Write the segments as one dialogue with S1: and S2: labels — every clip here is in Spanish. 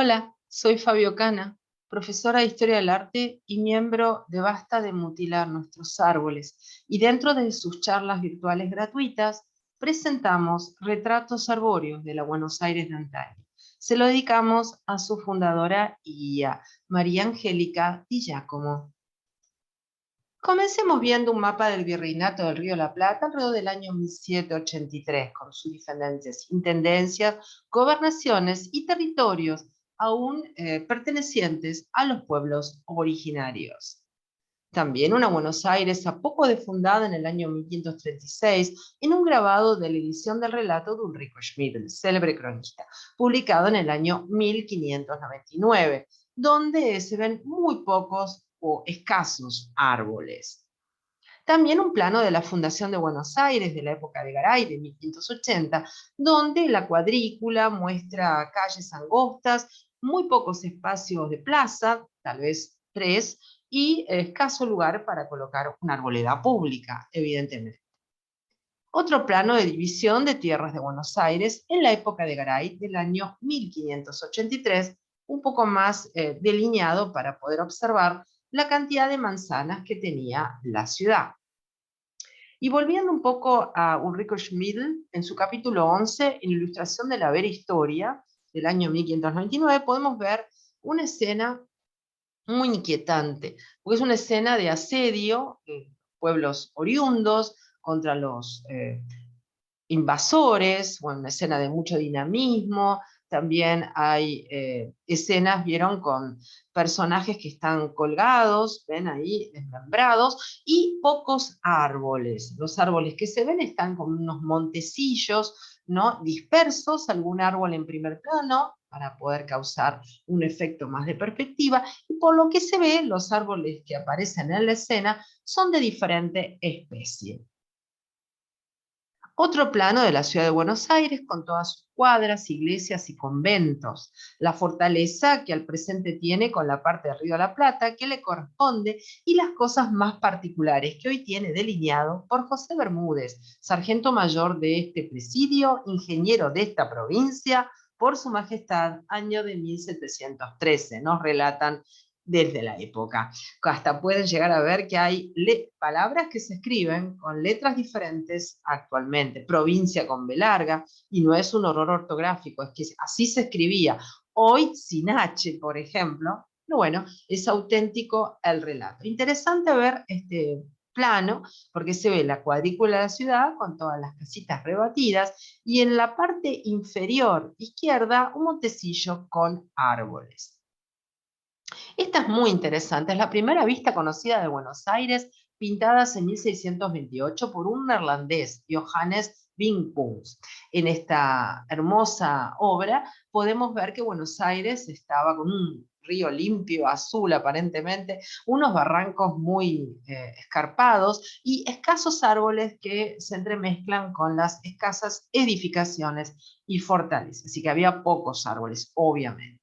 S1: Hola, soy Fabio Cana, profesora de Historia del Arte y miembro de Basta de Mutilar Nuestros Árboles. Y dentro de sus charlas virtuales gratuitas, presentamos retratos arbóreos de la Buenos Aires de antaño. Se lo dedicamos a su fundadora y guía, María Angélica Di Giacomo. Comencemos viendo un mapa del Virreinato del Río de la Plata alrededor del año 1783, con sus diferentes intendencias, gobernaciones y territorios aún pertenecientes a los pueblos originarios. También una Buenos Aires a poco de fundada en el año 1536 en un grabado de la edición del relato de Ulrico Schmid, el célebre cronista, publicado en el año 1599, donde se ven muy pocos o escasos árboles. También un plano de la fundación de Buenos Aires de la época de Garay, de 1580, donde la cuadrícula muestra calles angostas, muy pocos espacios de plaza, tal vez tres, y escaso lugar para colocar una arboleda pública, evidentemente. Otro plano de división de tierras de Buenos Aires en la época de Garay del año 1583, un poco más delineado para poder observar la cantidad de manzanas que tenía la ciudad. Y volviendo un poco a Ulrico Schmid, en su capítulo 11, en Ilustración de la Vera Historia, del año 1599, podemos ver una escena muy inquietante, porque es una escena de asedio de pueblos oriundos contra los invasores, bueno, una escena de mucho dinamismo, también hay escenas, vieron, con personajes que están colgados, ven ahí, desmembrados, y pocos árboles. Los árboles que se ven están con unos montecillos, ¿no? Dispersos, algún árbol en primer plano, para poder causar un efecto más de perspectiva, y por lo que se ve, los árboles que aparecen en la escena son de diferente especie. Otro plano de la ciudad de Buenos Aires con todas sus cuadras, iglesias y conventos. La fortaleza que al presente tiene con la parte de Río de la Plata que le corresponde y las cosas más particulares que hoy tiene delineado por José Bermúdez, sargento mayor de este presidio, ingeniero de esta provincia, por su majestad, año de 1713. Nos relatan desde la época. Hasta pueden llegar a ver que hay palabras que se escriben con letras diferentes actualmente. Provincia con B larga, y no es un horror ortográfico, es que así se escribía. Hoy sin H, por ejemplo. Pero bueno, es auténtico el relato. Interesante ver este plano, porque se ve la cuadrícula de la ciudad con todas las casitas rebatidas, y en la parte inferior izquierda un montecillo con árboles. Esta es muy interesante, es la primera vista conocida de Buenos Aires, pintadas en 1628 por un neerlandés, Johannes Vinckens. En esta hermosa obra podemos ver que Buenos Aires estaba con un río limpio, azul aparentemente, unos barrancos muy escarpados y escasos árboles que se entremezclan con las escasas edificaciones y fortalezas. Así que había pocos árboles, obviamente.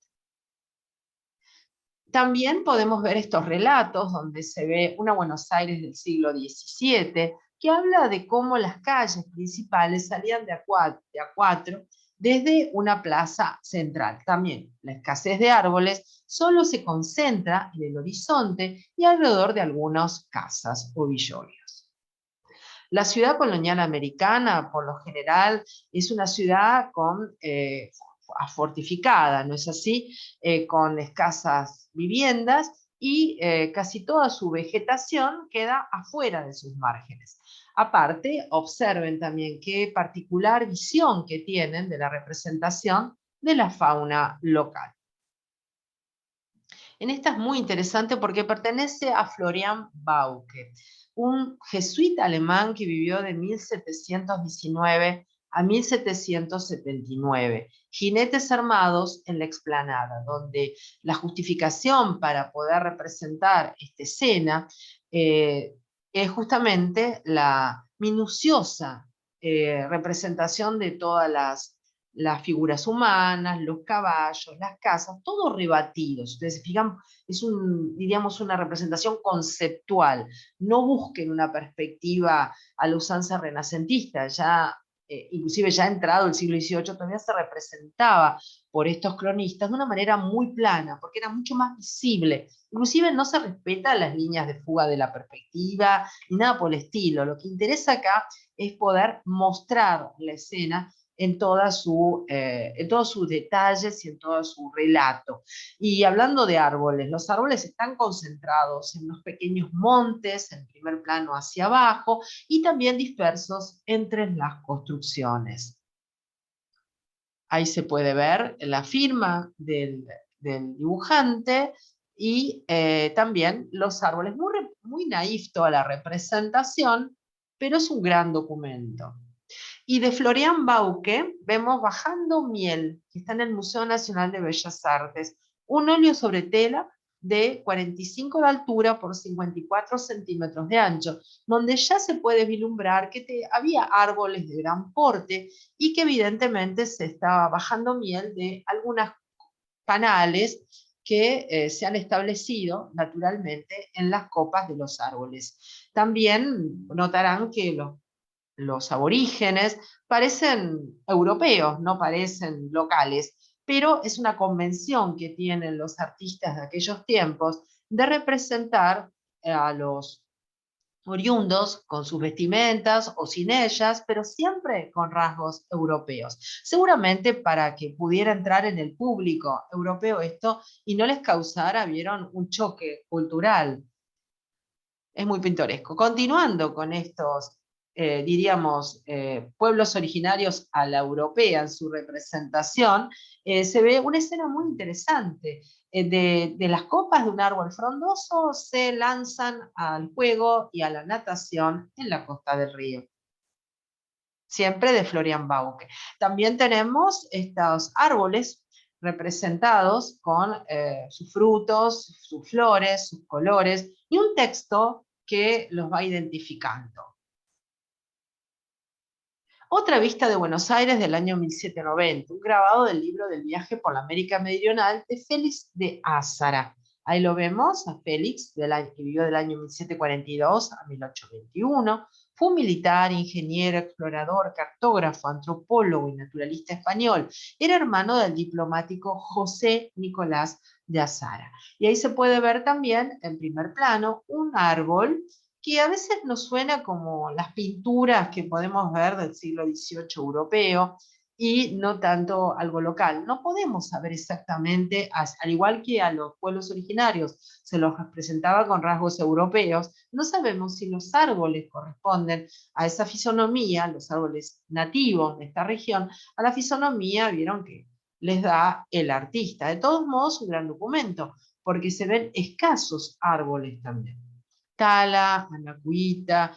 S1: También podemos ver estos relatos donde se ve una Buenos Aires del siglo XVII, que habla de cómo las calles principales salían de a cuatro desde una plaza central. También la escasez de árboles solo se concentra en el horizonte y alrededor de algunas casas o villorios. La ciudad colonial americana, por lo general, es una ciudad fortificada, ¿no es así? Con escasas viviendas y casi toda su vegetación queda afuera de sus márgenes. Aparte, observen también qué particular visión que tienen de la representación de la fauna local. En esta es muy interesante porque pertenece a Florian Bauke, un jesuita alemán que vivió de 1719 a 1779. Jinetes armados en la explanada, donde la justificación para poder representar esta escena es justamente la minuciosa representación de todas las figuras humanas, los caballos, las casas, todo rebatido. Ustedes se fijan, es diríamos, una representación conceptual. No busquen una perspectiva a la usanza renacentista, ya inclusive ya entrado el siglo XVIII, todavía se representaba por estos cronistas de una manera muy plana, porque era mucho más visible. Inclusive no se respetan las líneas de fuga de la perspectiva, ni nada por el estilo. Lo que interesa acá es poder mostrar la escena en todos sus detalles y en todo su relato. Y hablando de árboles, los árboles están concentrados en los pequeños montes, en primer plano hacia abajo, y también dispersos entre las construcciones. Ahí se puede ver la firma del dibujante y también los árboles. Muy naif toda la representación, pero es un gran documento. Y de Florian Bauke vemos Bajando Miel, que está en el Museo Nacional de Bellas Artes, un óleo sobre tela de 45 de altura por 54 centímetros de ancho, donde ya se puede vislumbrar que había árboles de gran porte y que evidentemente se estaba bajando miel de algunas canales que se han establecido naturalmente en las copas de los árboles. También notarán que los aborígenes parecen europeos, no parecen locales, pero es una convención que tienen los artistas de aquellos tiempos de representar a los oriundos con sus vestimentas o sin ellas, pero siempre con rasgos europeos. Seguramente para que pudiera entrar en el público europeo esto y no les causara, vieron, un choque cultural. Es muy pintoresco. Continuando con estos, diríamos, pueblos originarios a la europea en su representación, se ve una escena muy interesante. De las copas de un árbol frondoso se lanzan al juego y a la natación en la costa del río. Siempre de Florian Bauke. También tenemos estos árboles representados con sus frutos, sus flores, sus colores y un texto que los va identificando. Otra vista de Buenos Aires del año 1790, un grabado del libro del viaje por la América Meridional de Félix de Azara. Ahí lo vemos a Félix, que vivió del año 1742 a 1821. Fue un militar, ingeniero, explorador, cartógrafo, antropólogo y naturalista español. Era hermano del diplomático José Nicolás de Azara. Y ahí se puede ver también, en primer plano, un árbol que a veces nos suena como las pinturas que podemos ver del siglo XVIII europeo y no tanto algo local. No podemos saber exactamente, al igual que a los pueblos originarios se los representaba con rasgos europeos, no sabemos si los árboles corresponden a esa fisonomía, los árboles nativos de esta región, a la fisonomía, vieron que les da el artista. De todos modos, un gran documento, porque se ven escasos árboles también. Tala, anacuita,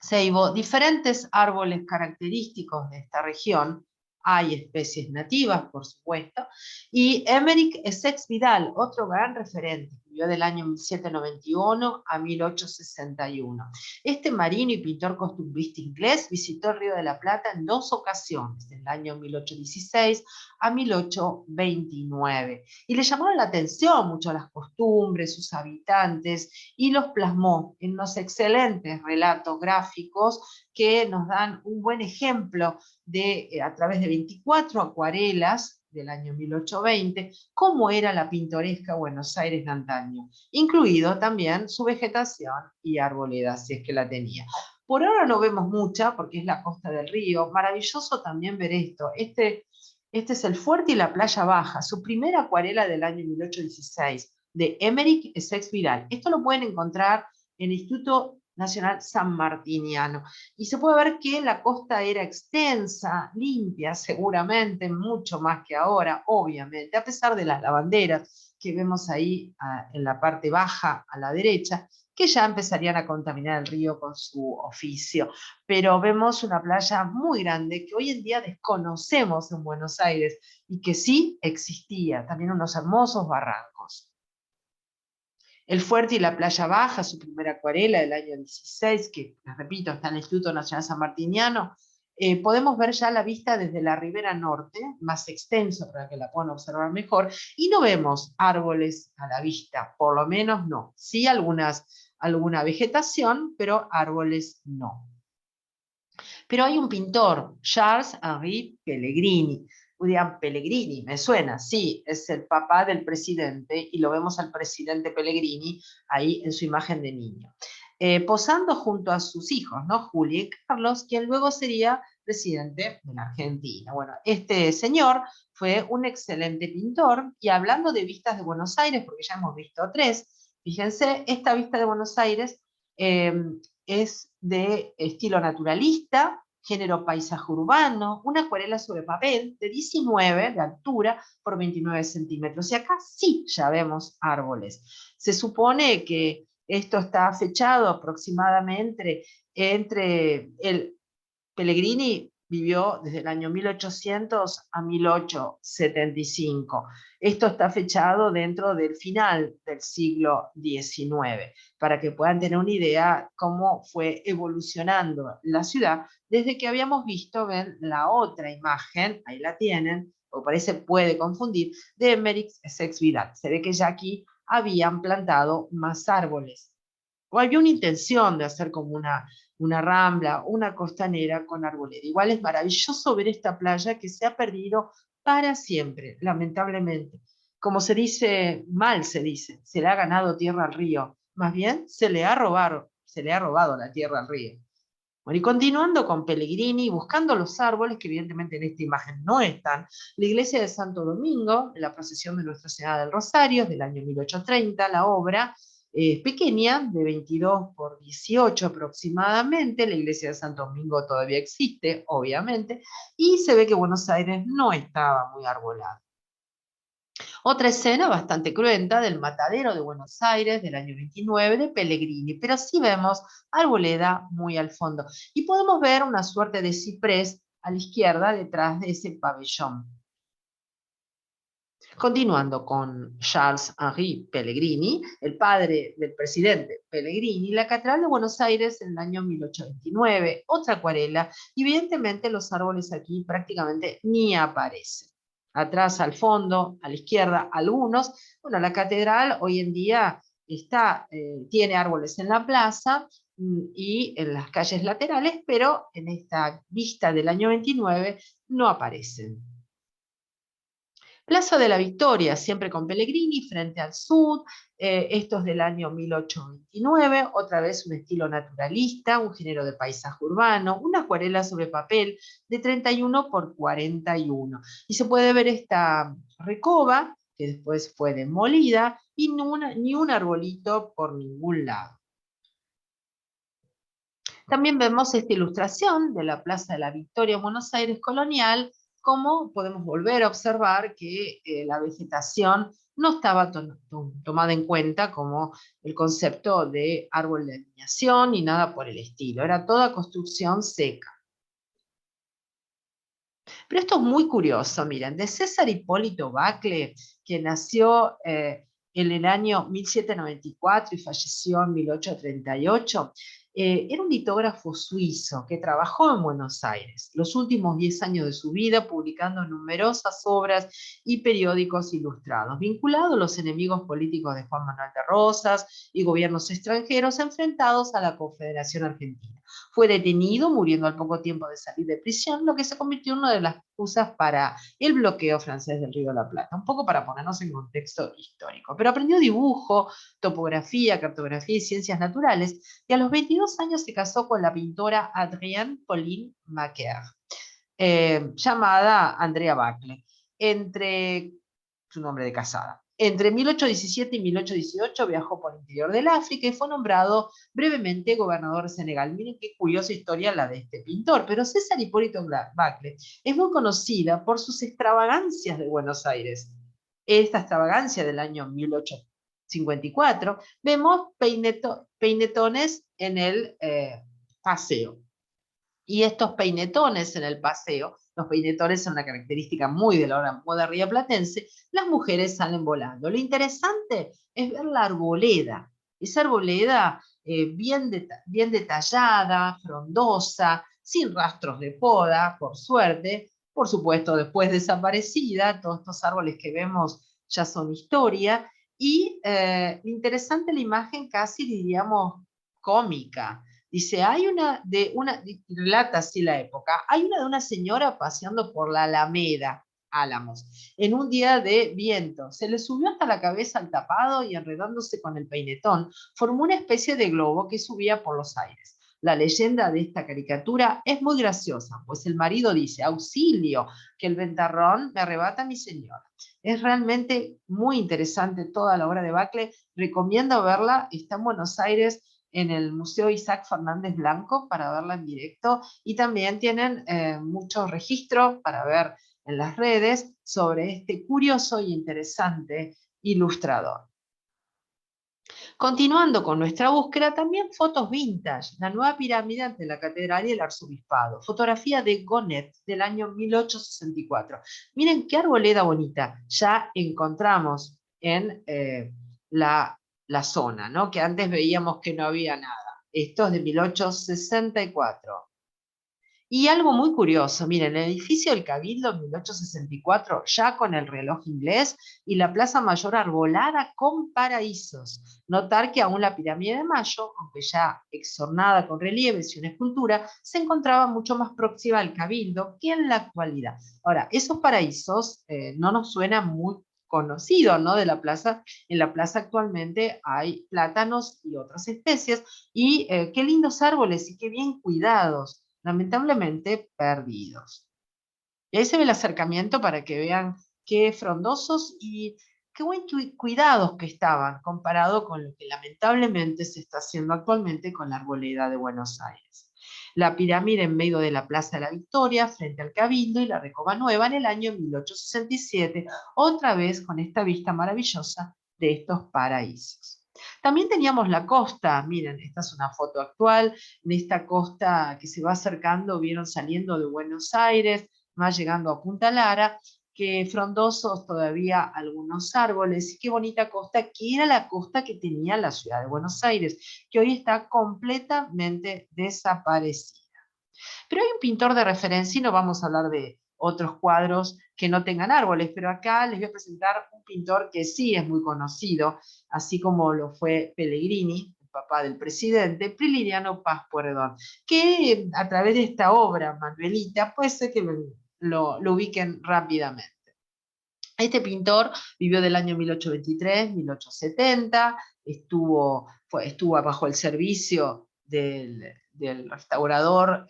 S1: ceibo, diferentes árboles característicos de esta región. Hay especies nativas, por supuesto, y Emerick Essex Vidal, otro gran referente, vivió del año 1791 a 1861. Este marino y pintor costumbrista inglés visitó el Río de la Plata en 2 ocasiones, del año 1816 a 1829, y le llamaron la atención mucho las costumbres, sus habitantes, y los plasmó en unos excelentes relatos gráficos que nos dan un buen ejemplo de, a través de 24 acuarelas del año 1820, cómo era la pintoresca Buenos Aires de antaño, incluido también su vegetación y arboleda, si es que la tenía. Por ahora no vemos mucha, porque es la costa del río. Maravilloso también ver esto. Este es el fuerte y la playa baja, su primera acuarela del año 1816, de Emerick Essex Vidal. Esto lo pueden encontrar en el Instituto Nacional San Martiniano. Y se puede ver que la costa era extensa, limpia seguramente, mucho más que ahora, obviamente, a pesar de las lavanderas que vemos ahí en la parte baja a la derecha, que ya empezarían a contaminar el río con su oficio. Pero vemos una playa muy grande que hoy en día desconocemos en Buenos Aires y que sí existía, también unos hermosos barrancos. El Fuerte y la Playa Baja, su primera acuarela del año 16, que, les repito, está en el Instituto Nacional San Martiniano. Podemos ver ya la vista desde la ribera norte, más extenso para que la puedan observar mejor, y no vemos árboles a la vista, por lo menos no. Sí alguna vegetación, pero árboles no. Pero hay un pintor, Charles-Henri Pellegrini. Dirán, Pellegrini, me suena, sí, es el papá del presidente y lo vemos al presidente Pellegrini ahí en su imagen de niño. Posando junto a sus hijos, ¿no? Julia y Carlos, quien luego sería presidente de la Argentina. Bueno, este señor fue un excelente pintor y hablando de vistas de Buenos Aires, porque ya hemos visto tres, fíjense, esta vista de Buenos Aires eh, es de estilo naturalista, género paisaje urbano, una acuarela sobre papel de 19 de altura por 29 centímetros. Y acá sí ya vemos árboles. Se supone que esto está fechado aproximadamente entre el Pellegrini vivió desde el año 1800 a 1875. Esto está fechado dentro del final del siglo XIX, para que puedan tener una idea cómo fue evolucionando la ciudad desde que habíamos visto, ven la otra imagen, ahí la tienen, o parece puede confundir, de Emmerich Sexvidal. Se ve que ya aquí habían plantado más árboles o había una intención de hacer como una rambla, una costanera con arboleda. Igual es maravilloso ver esta playa que se ha perdido para siempre, lamentablemente. Como se dice, mal se dice, se le ha ganado tierra al río. Más bien, se le ha robado la tierra al río. Bueno, y continuando con Pellegrini, buscando los árboles, que evidentemente en esta imagen no están, la iglesia de Santo Domingo, en la procesión de Nuestra Señora del Rosario, del año 1830, la obra es pequeña, de 22 por 18 aproximadamente, la iglesia de Santo Domingo todavía existe, obviamente, y se ve que Buenos Aires no estaba muy arbolado. Otra escena bastante cruenta del Matadero de Buenos Aires del año 29 de Pellegrini, pero sí vemos arboleda muy al fondo. Y podemos ver una suerte de ciprés a la izquierda detrás de ese pabellón. Continuando con Charles-Henri Pellegrini, el padre del presidente Pellegrini, la Catedral de Buenos Aires en el año 1829, otra acuarela, y evidentemente los árboles aquí prácticamente ni aparecen. Atrás, al fondo, a la izquierda, algunos. Bueno, la catedral hoy en día tiene árboles en la plaza y en las calles laterales, pero en esta vista del año 29 no aparecen. Plaza de la Victoria, siempre con Pellegrini, frente al sur, esto es del año 1829, otra vez un estilo naturalista, un género de paisaje urbano, una acuarela sobre papel de 31 por 41. Y se puede ver esta recoba, que después fue demolida, y ni un arbolito por ningún lado. También vemos esta ilustración de la Plaza de la Victoria en Buenos Aires colonial, como podemos volver a observar que la vegetación no estaba tomada en cuenta como el concepto de árbol de alineación ni nada por el estilo, era toda construcción seca. Pero esto es muy curioso, miren, de César Hipólito Bacle, que nació en el año 1794 y falleció en 1838, era un litógrafo suizo que trabajó en Buenos Aires los últimos 10 años de su vida publicando numerosas obras y periódicos ilustrados, vinculado a los enemigos políticos de Juan Manuel de Rosas y gobiernos extranjeros enfrentados a la Confederación Argentina. Fue detenido, muriendo al poco tiempo de salir de prisión, lo que se convirtió en una de las causas para el bloqueo francés del Río de la Plata, un poco para ponernos en contexto histórico. Pero aprendió dibujo, topografía, cartografía y ciencias naturales, y a los 22 años se casó con la pintora Adrienne Pauline Macaire, llamada Andrea Bacle, entre su nombre de casada. Entre 1817 y 1818 viajó por el interior del África y fue nombrado brevemente gobernador de Senegal. Miren qué curiosa historia la de este pintor, pero César Hipólito Bacle es muy conocida por sus extravagancias de Buenos Aires. Esta extravagancia del año 1854, vemos peinetones en el paseo. Y estos peinetones en el paseo, los peinetones son una característica muy de la moda rioplatense, las mujeres salen volando. Lo interesante es ver la arboleda, esa arboleda bien detallada, frondosa, sin rastros de poda, por suerte, por supuesto después desaparecida, todos estos árboles que vemos ya son historia, y interesante la imagen casi diríamos cómica, Dice, relata así la época, hay una de una señora paseando por la Alameda, Álamos, en un día de viento. Se le subió hasta la cabeza al tapado y enredándose con el peinetón, formó una especie de globo que subía por los aires. La leyenda de esta caricatura es muy graciosa, pues el marido dice, auxilio, que el ventarrón me arrebata a mi señora. Es realmente muy interesante toda la obra de Bacle, recomiendo verla, está en Buenos Aires en el Museo Isaac Fernández Blanco para verla en directo y también tienen muchos registros para ver en las redes sobre este curioso y interesante ilustrador. Continuando con nuestra búsqueda, también fotos vintage, la nueva pirámide ante la catedral y el arzobispado, fotografía de Gonet del año 1864. Miren qué arboleda bonita, ya encontramos en la zona, ¿no? Que antes veíamos que no había nada. Esto es de 1864. Y algo muy curioso, miren, el edificio del Cabildo en 1864, ya con el reloj inglés y la Plaza Mayor arbolada con paraísos. Notar que aún la pirámide de Mayo, aunque ya exornada con relieves y una escultura, se encontraba mucho más próxima al Cabildo que en la actualidad. Ahora, esos paraísos no nos suenan muy conocidos, ¿no? De la plaza. En la plaza actualmente hay plátanos y otras especies, y qué lindos árboles y qué bien cuidados, lamentablemente perdidos. Y ahí se ve el acercamiento para que vean qué frondosos y qué buen cuidados que estaban comparado con lo que lamentablemente se está haciendo actualmente con la arboleda de Buenos Aires. La pirámide en medio de la Plaza de la Victoria, frente al Cabildo y la Recoba Nueva en el año 1867, otra vez con esta vista maravillosa de estos paraísos. También teníamos la costa, miren, esta es una foto actual de esta costa que se va acercando, vieron saliendo de Buenos Aires, más llegando a Punta Lara, que frondosos todavía algunos árboles, y qué bonita costa, que era la costa que tenía la ciudad de Buenos Aires, que hoy está completamente desaparecida. Pero hay un pintor de referencia, y no vamos a hablar de otros cuadros que no tengan árboles, pero acá les voy a presentar un pintor que sí es muy conocido, así como lo fue Pellegrini, el papá del presidente, Prilidiano Paz Pueyrredón, que a través de esta obra, Manuelita, puede ser que lo ubiquen rápidamente. Este pintor vivió del año 1823-1870, estuvo bajo el servicio del restaurador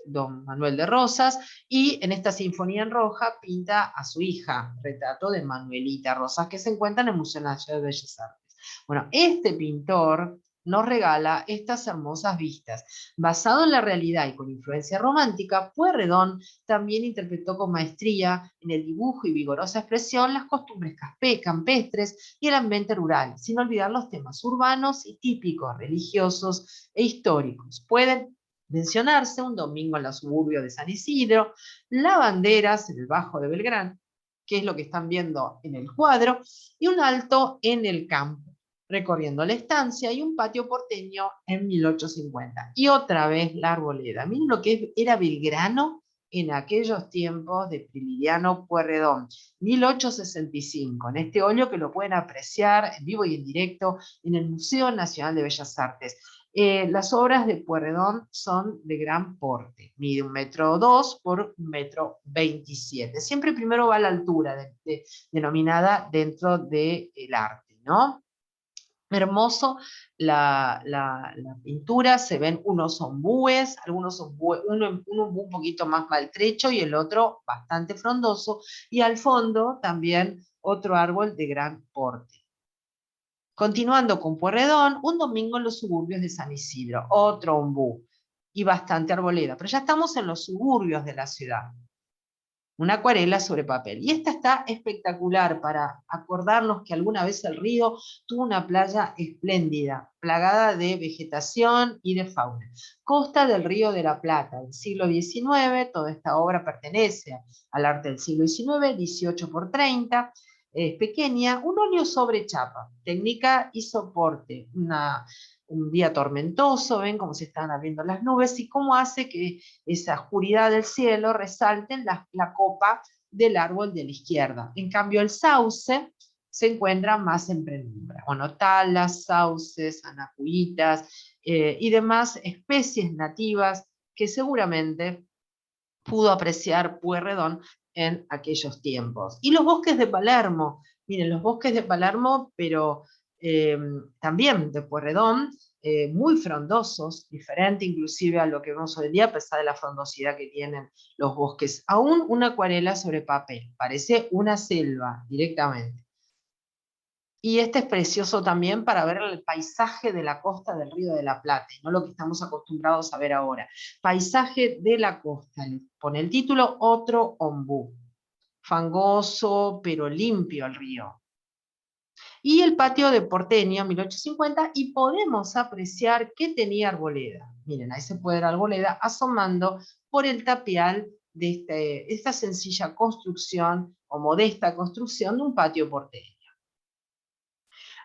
S1: don Manuel de Rosas, y en esta Sinfonía en Roja pinta a su hija, retrato de Manuelita Rosas, que se encuentra en el Museo Nacional de Bellas Artes. Bueno, este pintor nos regala estas hermosas vistas. Basado en la realidad y con influencia romántica, Pueyrredón también interpretó con maestría en el dibujo y vigorosa expresión las costumbres campestres y el ambiente rural, sin olvidar los temas urbanos y típicos, religiosos e históricos. Pueden mencionarse un domingo en los suburbios de San Isidro, lavanderas en el Bajo de Belgrano, que es lo que están viendo en el cuadro, y un alto en el campo, recorriendo la estancia, y un patio porteño en 1850. Y otra vez la arboleda. Miren lo que era Belgrano en aquellos tiempos de Prilidiano Pueyrredón, 1865, en este óleo que lo pueden apreciar en vivo y en directo en el Museo Nacional de Bellas Artes. Las obras de Pueyrredón son de gran porte, mide 1,2 m por 1,27 m. Siempre primero va la altura, denominada dentro del arte, ¿no? Hermoso la pintura, se ven unos ombúes, uno un poquito más maltrecho y el otro bastante frondoso, y al fondo también otro árbol de gran porte. Continuando con Pueyrredón, un domingo en los suburbios de San Isidro, otro ombú y bastante arboleda, pero ya estamos en los suburbios de la ciudad. Una acuarela sobre papel. Y esta está espectacular para acordarnos que alguna vez el río tuvo una playa espléndida, plagada de vegetación y de fauna. Costa del Río de la Plata, del siglo XIX, toda esta obra pertenece al arte del siglo XIX, 18 por 30, es pequeña, un óleo sobre chapa, técnica y soporte, un día tormentoso, ven cómo se están abriendo las nubes y cómo hace que esa oscuridad del cielo resalte la copa del árbol de la izquierda. En cambio, el sauce se encuentra más en penumbra. Bueno, talas, sauces, anacuitas, y demás especies nativas que seguramente pudo apreciar Pueyrredón en aquellos tiempos. Y los bosques de Palermo, miren, los bosques de Palermo, pero también de Pueyrredón, muy frondosos, diferente inclusive a lo que vemos hoy en día, a pesar de la frondosidad que tienen los bosques. Aún una acuarela sobre papel, parece una selva directamente. Y este es precioso también para ver el paisaje de la costa del Río de la Plata, no lo que estamos acostumbrados a ver ahora. Paisaje de la costa, pone el título, otro ombú. Fangoso, pero limpio el río. Y el patio de Porteño, 1850, y podemos apreciar que tenía arboleda. Miren, ahí se puede ver arboleda asomando por el tapial de esta sencilla construcción, o modesta construcción, de un patio porteño.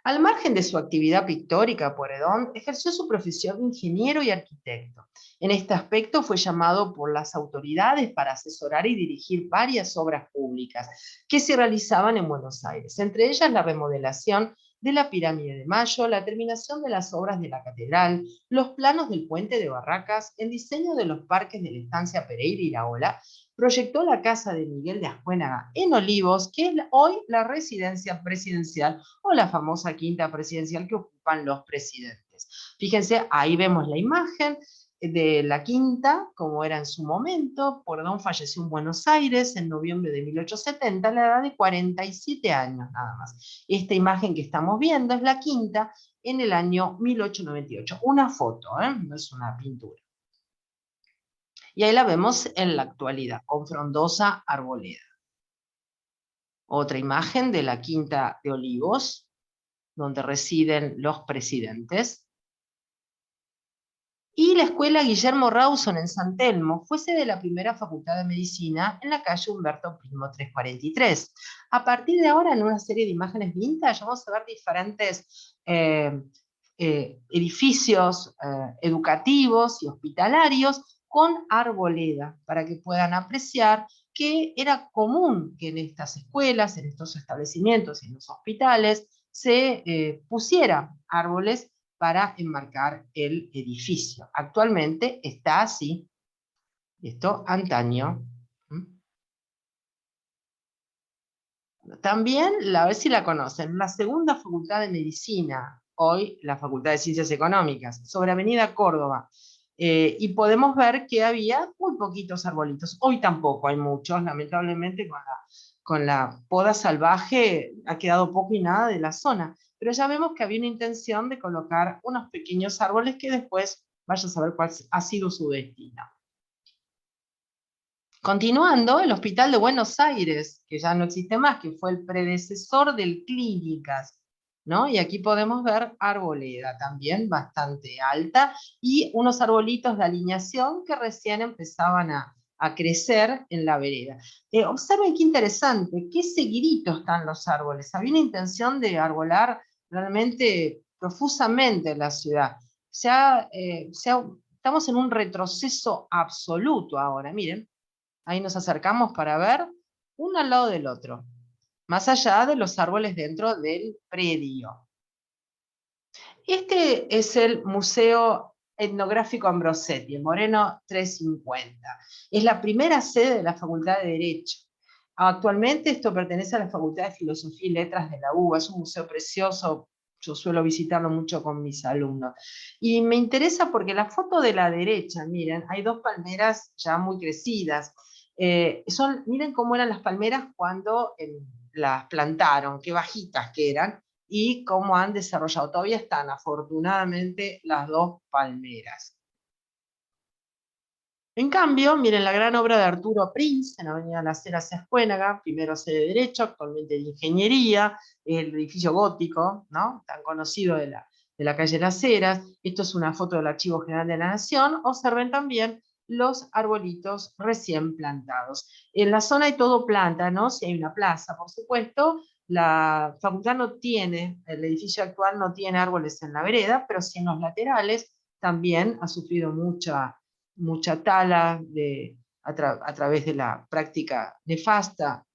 S1: Al margen de su actividad pictórica, Pueyrredón ejerció su profesión de ingeniero y arquitecto. En este aspecto fue llamado por las autoridades para asesorar y dirigir varias obras públicas que se realizaban en Buenos Aires, entre ellas la remodelación de la Pirámide de Mayo, la terminación de las obras de la catedral, los planos del puente de Barracas, el diseño de los parques de la estancia Pereira y La Ola, proyectó la casa de Miguel de Ascuénaga en Olivos, que es hoy la residencia presidencial o la famosa quinta presidencial que ocupan los presidentes. Fíjense, ahí vemos la imagen de la quinta, como era en su momento. Pueyrredón falleció en Buenos Aires en noviembre de 1870, a la edad de 47 años nada más. Esta imagen que estamos viendo es la quinta en el año 1898. Una foto, no es una pintura. Y ahí la vemos en la actualidad, con frondosa arboleda. Otra imagen de la Quinta de Olivos, donde residen los presidentes. Y la escuela Guillermo Rawson en San Telmo fue sede de la primera facultad de medicina en la calle Humberto Primo 343. A partir de ahora, en una serie de imágenes vintage, vamos a ver diferentes edificios educativos y hospitalarios con arboleda, para que puedan apreciar que era común que en estas escuelas, en estos establecimientos y en los hospitales se pusiera árboles para enmarcar el edificio. Actualmente está así, esto antaño. También, a ver si la conocen, la segunda facultad de medicina, hoy la Facultad de Ciencias Económicas, sobre Avenida Córdoba. Y podemos ver que había muy poquitos arbolitos. Hoy tampoco hay muchos, lamentablemente con la poda salvaje ha quedado poco y nada de la zona. Pero ya vemos que había una intención de colocar unos pequeños árboles que después vaya a saber cuál ha sido su destino. Continuando, el Hospital de Buenos Aires, que ya no existe más, que fue el predecesor del Clínicas, ¿no? Y aquí podemos ver arboleda, también bastante alta, y unos arbolitos de alineación que recién empezaban a crecer en la vereda. Observen qué interesante, qué seguiditos están los árboles. Había una intención de arbolar realmente profusamente en la ciudad. Estamos en un retroceso absoluto ahora, miren. Ahí nos acercamos para ver uno al lado del otro, más allá de los árboles dentro del predio. Este es el Museo Etnográfico Ambrosetti, en Moreno 350. Es la primera sede de la Facultad de Derecho. Actualmente esto pertenece a la Facultad de Filosofía y Letras de la UBA. Es un museo precioso, yo suelo visitarlo mucho con mis alumnos. Y me interesa porque la foto de la derecha, miren, hay dos palmeras ya muy crecidas. Miren cómo eran las palmeras cuando las plantaron, qué bajitas que eran, y cómo han desarrollado. Todavía están, afortunadamente, las dos palmeras. En cambio, miren la gran obra de Arturo Prinz en Avenida Las Heras Ascuénaga, primero sede de Derecho, actualmente de Ingeniería, el edificio gótico, ¿no? Tan conocido de la calle Las Heras. Esto es una foto del Archivo General de la Nación. Observen también los arbolitos recién plantados. En la zona hay todo planta, ¿no? Si hay una plaza, por supuesto. La facultad no tiene, el edificio actual no tiene árboles en la vereda, pero sí en los laterales también ha sufrido mucha tala a través de la práctica nefasta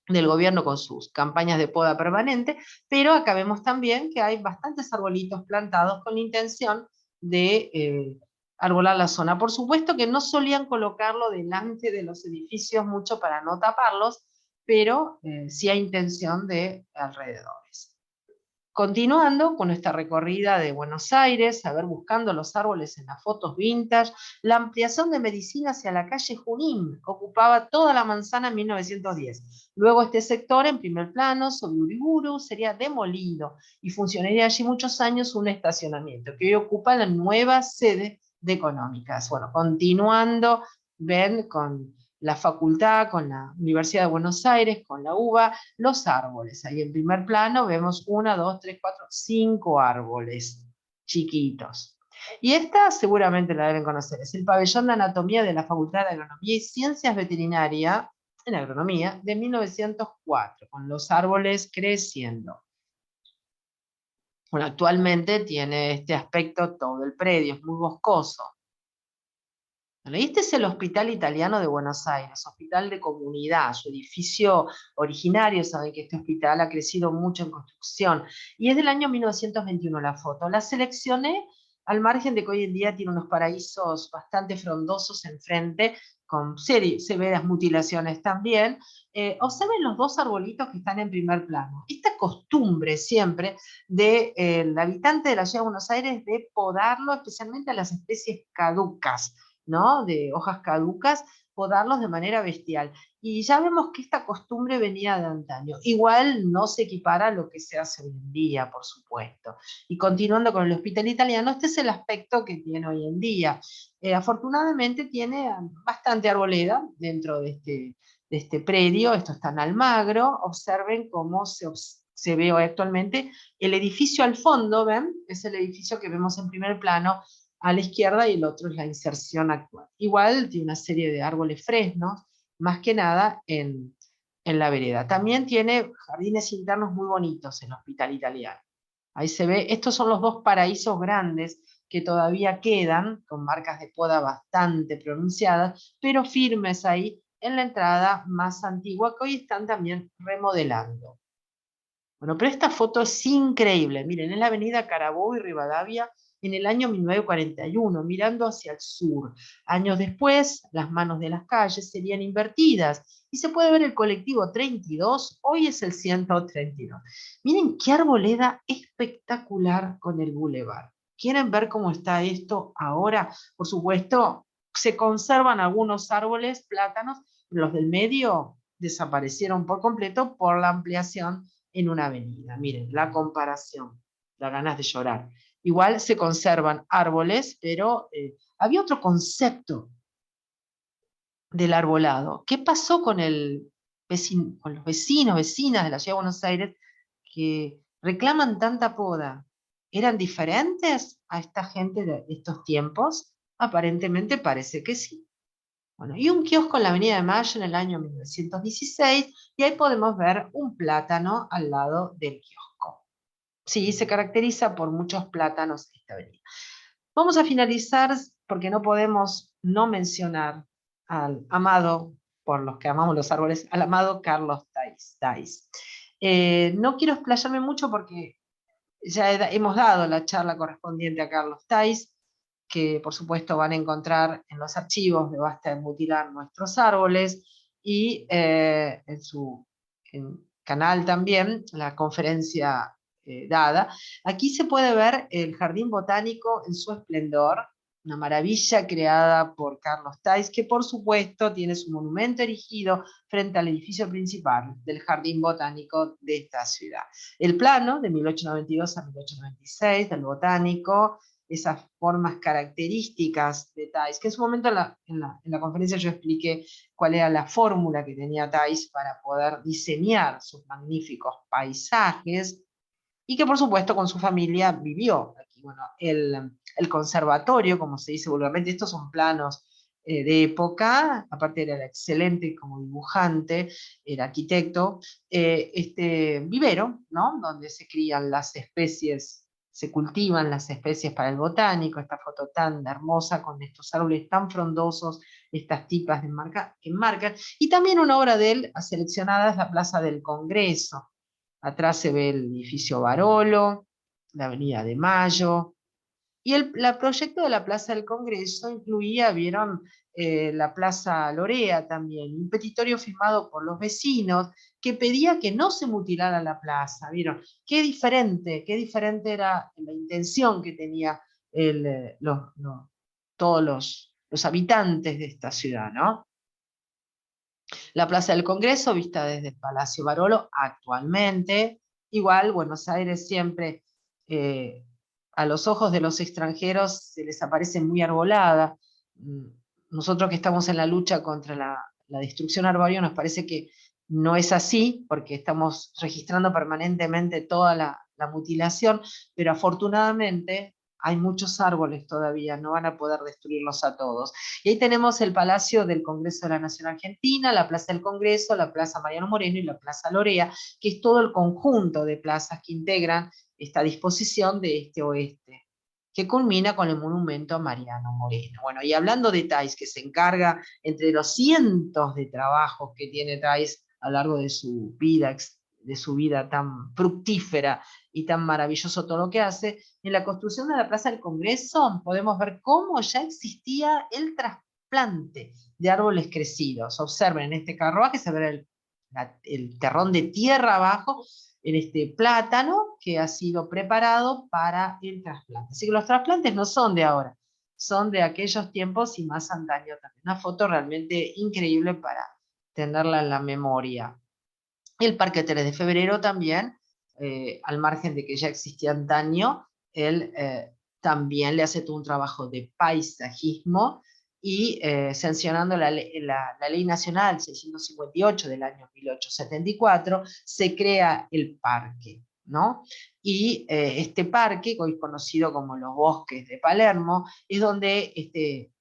S1: del gobierno con sus campañas de poda permanente, pero acá vemos también que hay bastantes arbolitos plantados con la intención de arbolar la zona. Por supuesto que no solían colocarlo delante de los edificios mucho para no taparlos, pero sí hay intención de alrededores. Continuando con nuestra recorrida de Buenos Aires, a ver, buscando los árboles en las fotos vintage, la ampliación de Medicina hacia la calle Junín ocupaba toda la manzana en 1910. Luego este sector, en primer plano, sobre Uriburu, sería demolido y funcionaría allí muchos años un estacionamiento, que hoy ocupa la nueva sede de Económicas. Bueno, continuando, ven con la facultad, con la Universidad de Buenos Aires, con la UBA, los árboles. Ahí en primer plano vemos 1, 2, 3, 4, 5 árboles chiquitos. Y esta seguramente la deben conocer. Es el pabellón de anatomía de la Facultad de Agronomía y Ciencias Veterinarias en Agronomía de 1904, con los árboles creciendo. Bueno, actualmente tiene este aspecto todo el predio, es muy boscoso. Bueno, este es el Hospital Italiano de Buenos Aires, hospital de comunidad, su edificio originario, saben que este hospital ha crecido mucho en construcción, y es del año 1921 la foto. La seleccioné al margen de que hoy en día tiene unos paraísos bastante frondosos enfrente, con severas mutilaciones también. Observen los dos arbolitos que están en primer plano. Esta costumbre siempre del habitante de la ciudad de Buenos Aires de podarlo, especialmente a las especies caducas, ¿no? De hojas caducas, podarlos de manera bestial. Y ya vemos que esta costumbre venía de antaño. Igual no se equipara a lo que se hace hoy en día, por supuesto. Y continuando con el hospital italiano, este es el aspecto que tiene hoy en día. Afortunadamente tiene bastante arboleda dentro de este predio. Esto está en Almagro. Observen cómo se ve actualmente el edificio al fondo, ¿ven? Es el edificio que vemos en primer plano a la izquierda, y el otro es la inserción actual. Igual tiene una serie de árboles fresnos, más que nada en la vereda. También tiene jardines internos muy bonitos en el hospital italiano. Ahí se ve, estos son los dos paraísos grandes que todavía quedan, con marcas de poda bastante pronunciadas, pero firmes ahí en la entrada más antigua, que hoy están también remodelando. Bueno, pero esta foto es increíble. Miren, es la avenida Carabobo y Rivadavia en el año 1941, mirando hacia el sur. Años después, las manos de las calles serían invertidas y se puede ver el colectivo 32, hoy es el 132. Miren qué arboleda espectacular con el bulevar. ¿Quieren ver cómo está esto ahora? Por supuesto, se conservan algunos árboles, plátanos, pero los del medio desaparecieron por completo por la ampliación en una avenida. Miren, la comparación, da ganas de llorar. Igual se conservan árboles, pero había otro concepto del arbolado. ¿Qué pasó con con los vecinos, vecinas de la ciudad de Buenos Aires que reclaman tanta poda? ¿Eran diferentes a esta gente de estos tiempos? Aparentemente parece que sí. Bueno, y un kiosco en la Avenida de Mayo en el año 1916, y ahí podemos ver un plátano al lado del kiosco. Sí, se caracteriza por muchos plátanos esta avenida. Vamos a finalizar, porque no podemos no mencionar al amado, por los que amamos los árboles, al amado Carlos Tais. No quiero explayarme mucho porque ya hemos dado la charla correspondiente a Carlos Tais, que por supuesto van a encontrar en los archivos de Basta de Mutilar Nuestros Árboles, y en su canal también, la conferencia dada. Aquí se puede ver el Jardín Botánico en su esplendor, una maravilla creada por Carlos Tais, que por supuesto tiene su monumento erigido frente al edificio principal del Jardín Botánico de esta ciudad. El plano de 1892 a 1896 del Botánico, esas formas características de Tais, que en su momento en la conferencia yo expliqué cuál era la fórmula que tenía Tais para poder diseñar sus magníficos paisajes, y que por supuesto con su familia vivió aquí. Bueno, el conservatorio, como se dice vulgarmente, estos son planos de época, aparte era excelente como dibujante, era arquitecto, este vivero, ¿no? Donde se crían las especies, se cultivan las especies para el botánico, esta foto tan hermosa con estos árboles tan frondosos, estas tipas que marcan, y también una obra de él seleccionada es la Plaza del Y el proyecto de la Plaza del Congreso incluía, vieron, la Plaza Lorea también, un petitorio firmado por los vecinos que pedía que no se mutilara la plaza, ¿vieron? Qué diferente era la intención que tenía todos los habitantes de esta ciudad, ¿no? La Plaza del Congreso, vista desde el Palacio Barolo, actualmente, igual Buenos Aires siempre, eh, a los ojos de los extranjeros, se les aparece muy arbolada. Mm, Nosotros que estamos en la lucha contra la destrucción arbórea, nos parece que no es así, porque estamos registrando permanentemente toda la mutilación, pero afortunadamente hay muchos árboles todavía, no van a poder destruirlos a todos. Y ahí tenemos el Palacio del Congreso de la Nación Argentina, la Plaza del Congreso, la Plaza Mariano Moreno y la Plaza Lorea, que es todo el conjunto de plazas que integran esta disposición de este-oeste, que culmina con el monumento a Mariano Moreno. Bueno, y hablando de Thais, que se encarga entre los cientos de trabajos que tiene Thais a lo largo de su vida tan fructífera y tan maravilloso todo lo que hace, en la construcción de la Plaza del Congreso podemos ver cómo ya existía el trasplante de árboles crecidos. Observen, en este carruaje se ve el terrón de tierra abajo, en este plátano que ha sido preparado para el trasplante. Así que los trasplantes no son de ahora, son de aquellos tiempos y más antaño también. Una foto realmente increíble para tenerla en la memoria. El Parque 3 de Febrero también, al margen de que ya existía antaño, él también le hace todo un trabajo de paisajismo y sancionando la Ley Nacional 658 del año 1874, se crea el parque, ¿no? Y este parque, hoy conocido como los Bosques de Palermo, es donde este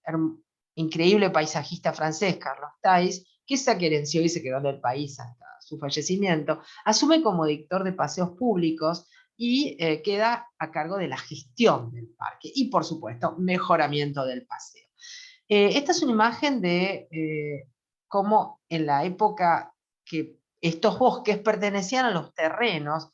S1: increíble paisajista francés, Carlos Thais, que se querenció y se quedó en el país hasta su fallecimiento, asume como director de paseos públicos y queda a cargo de la gestión del parque y, por supuesto, mejoramiento del paseo. Esta es una imagen de cómo en la época que estos bosques pertenecían a los terrenos,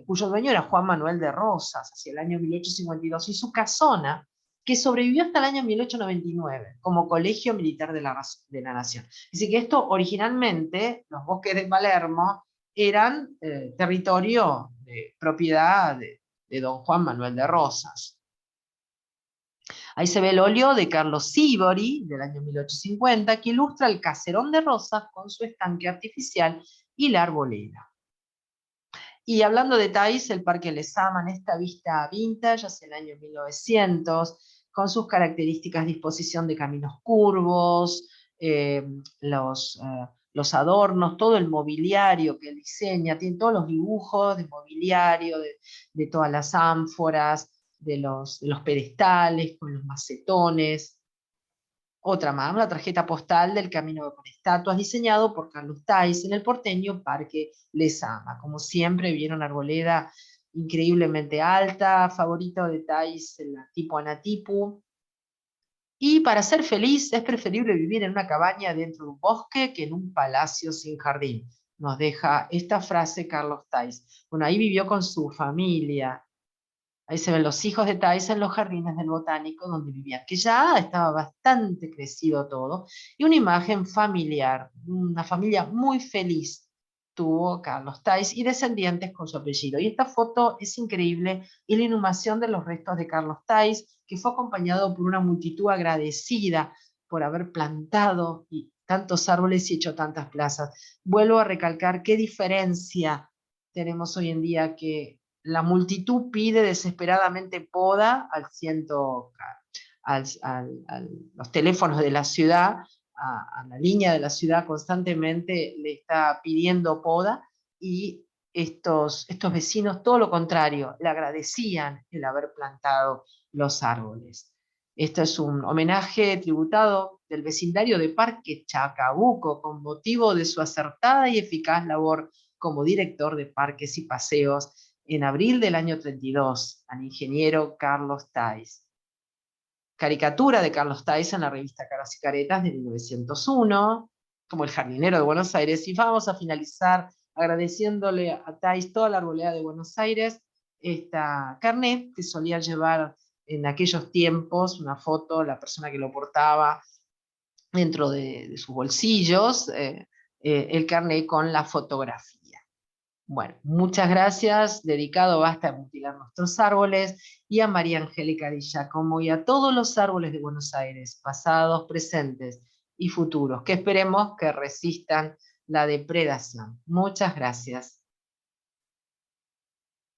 S1: cuyo dueño era Juan Manuel de Rosas, hacia el año 1852, y su casona, que sobrevivió hasta el año 1899 como colegio militar de la nación. Así que esto originalmente, los bosques de Palermo, eran territorio de propiedad de don Juan Manuel de Rosas. Ahí se ve el óleo de Carlos Sívori, del año 1850, que ilustra el caserón de Rosas con su estanque artificial y la arboleda. Y hablando de Thais, el Parque Lezama, en esta vista vintage, hacia el año 1900, con sus características disposición de caminos curvos, los adornos, todo el mobiliario que él diseña, tiene todos los dibujos de mobiliario, de todas las ánforas, de los pedestales, con los macetones. Otra más, una tarjeta postal del Camino con Estatuas, diseñado por Carlos Thais en el porteño Parque Lezama. Como siempre, vieron arboleda increíblemente alta, favorito de Thais, la tipo Anatipu. Y para ser feliz es preferible vivir en una cabaña dentro de un bosque que en un palacio sin jardín. Nos deja esta frase Carlos Thais. Bueno, ahí vivió con su familia. Ahí se ven los hijos de Thais en los jardines del botánico donde vivían, que ya estaba bastante crecido todo, y una imagen familiar, una familia muy feliz tuvo Carlos Thais y descendientes con su apellido. Y esta foto es increíble, y la inhumación de los restos de Carlos Thais, que fue acompañado por una multitud agradecida por haber plantado tantos árboles y hecho tantas plazas. Vuelvo a recalcar qué diferencia tenemos hoy en día, que la multitud pide desesperadamente poda los teléfonos de la ciudad, a la línea de la ciudad constantemente le está pidiendo poda, y estos vecinos, todo lo contrario, le agradecían el haber plantado los árboles. Esto es un homenaje tributado del vecindario de Parque Chacabuco con motivo de su acertada y eficaz labor como director de parques y paseos en abril del año 32 al ingeniero Carlos Thais. Caricatura de Carlos Thais en la revista Caras y Caretas de 1901, como el jardinero de Buenos Aires. Y vamos a finalizar agradeciéndole a Thais toda la arboleda de Buenos Aires, esta carnet que solía llevar en aquellos tiempos, una foto, la persona que lo portaba dentro de sus bolsillos, el carnet con la fotografía. Bueno, muchas gracias, dedicado Basta de mutilar nuestros árboles, y a María Angélica Di Giacomo y a todos los árboles de Buenos Aires, pasados, presentes y futuros, que esperemos que resistan la depredación. Muchas gracias.